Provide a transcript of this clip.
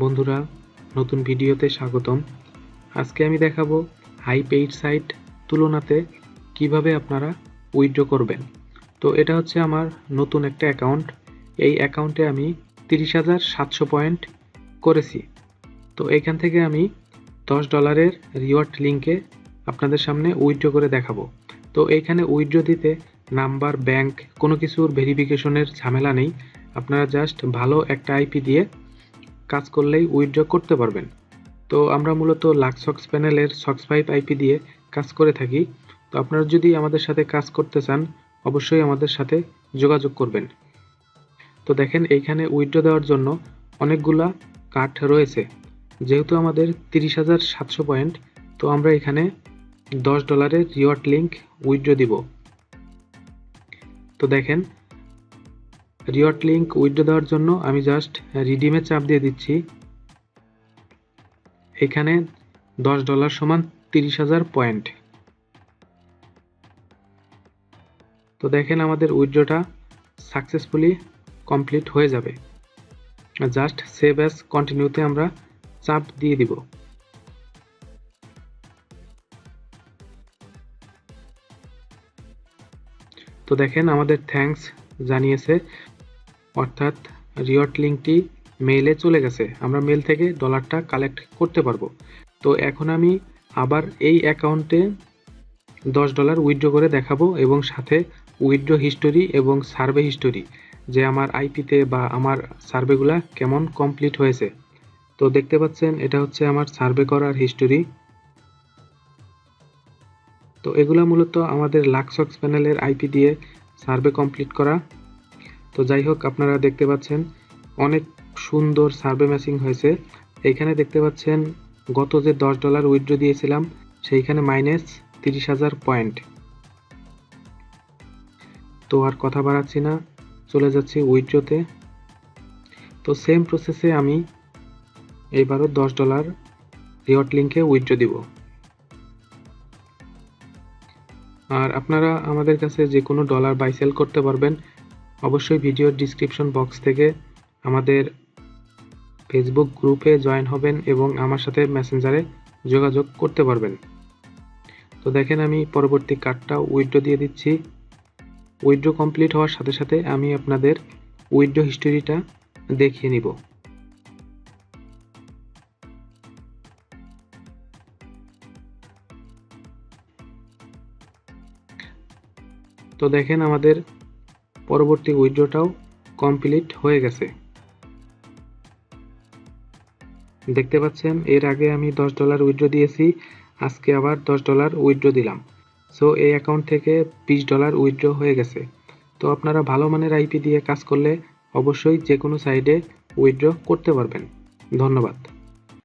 বন্ধুরা, নতুন ভিডিওতে স্বাগতম। আজকে আমি দেখাবো হাই পেইড সাইট তুলনাতে কিভাবে আপনারা উইথড্র করবেন। তো এটা হচ্ছে আমার নতুন একটা অ্যাকাউন্ট। এই অ্যাকাউন্টে আমি 30,700 পয়েন্ট করেছি। তো এখান থেকে আমি $10 রিওয়ার্ড লিঙ্কে আপনাদের সামনে উইথড্র করে দেখাবো। তো এইখানে উইথড্র দিতে নাম্বার, ব্যাংক কোনো কিছুর ভেরিফিকেশনের ঝামেলা নেই। আপনারা জাস্ট ভালো একটা আইপি দিয়ে কাজ করলেই উইথড্র করতে পারবেন। তো আমরা মূলত লাক্সক্স প্যানেলের সক্স 5 আইপি দিয়ে কাজ করে থাকি। তো আপনারা যদি আমাদের সাথে কাজ করতে চান অবশ্যই আমাদের সাথে যোগাযোগ করবেন। তো দেখেন এইখানে উইথড্র দেওয়ার জন্য অনেকগুলা কার্ড রয়েছে। যেহেতু আমাদের 30,700 পয়েন্ট, তো আমরা এখানে $10 রিওয়ার্ড লিঙ্ক উইথড্র দিব। তো দেখেন রিওয়ার্ড লিঙ্ক উইথড্র দেওয়ার জন্য আমি জাস্ট রিডিমে চাপ দিয়ে দিচ্ছি। এখানে $10 সমান 30,000 পয়েন্ট। তো দেখেন আমাদের উইথড্রটা সাকসেসফুলি কমপ্লিট হয়ে যাবে। জাস্ট সেভ অ্যাজ কন্টিনিউতে আমরা চাপ দিয়ে দিব। তো দেখেন আমাদের থ্যাঙ্কস জানিয়েছে, অর্থাৎ রিওয়ার্ড লিঙ্কটি মেইলে চলে গেছে। আমরা মেল থেকে ডলারটা কালেক্ট করতে পারবো। তো এখন আমি আবার এই অ্যাকাউন্টে $10 উইথড্র করে দেখাবো এবং সাথে উইথড্র হিস্টোরি এবং সার্ভে হিস্টোরি, যে আমার আইপিতে বা আমার সার্ভেগুলা কেমন কমপ্লিট হয়েছে। তো দেখতে পাচ্ছেন এটা হচ্ছে আমার সার্ভে করার হিস্টোরি। তো এগুলা মূলত আমাদের লাক্সক্স প্যানেলের আইপি দিয়ে সার্ভে কমপ্লিট করা। তো যাই হোক, আপনারা দেখতে পাচ্ছেন অনেক সুন্দর সার্ভে ম্যাচিং হয়েছে। এইখানে দেখতে পাচ্ছেন গত যে $10 উইথড্র দিয়েছিলাম সেইখানে মাইনাস 30,000 পয়েন্ট। তো আর কথা বাড়াচ্ছি না, চলে যাচ্ছি উইথড্রতে। তো সেম প্রসেসে আমি এইবারও $10 রিওয়ার্ড লিঙ্কে উইথড্র দিব। আর আপনারা আমাদের কাছে যে কোনো ডলার বাই সেল করতে পারবেন। অবশ্যই ভিডিওর ডিসক্রিপশন বক্স থেকে আমাদের ফেসবুক গ্রুপে জয়েন হবেন এবং আমার সাথে মেসেঞ্জারে যোগাযোগ করতে পারবেন। তো দেখেন আমি পরবর্তী কার্ডটা উইথড্র দিয়ে দিচ্ছি। উইথড্র কমপ্লিট হওয়ার সাথে সাথে আমি আপনাদের উইথড্র হিস্টোরিটা দেখিয়ে নিব। তো দেখেন আমাদের পরবর্তী উইথড্রটাও কমপ্লিট হয়ে গেছে। দেখতে পাচ্ছেন এর আগে আমি $10 উইথড্র দিয়েছি, আজকে আবার $10 উইথড্র দিলাম। সো এই অ্যাকাউন্ট থেকে $20 উইথড্র হয়ে গেছে। তো আপনারা ভালো মানের আইপি দিয়ে কাজ করলে অবশ্যই যে কোনো সাইডে উইথড্র করতে পারবেন। ধন্যবাদ।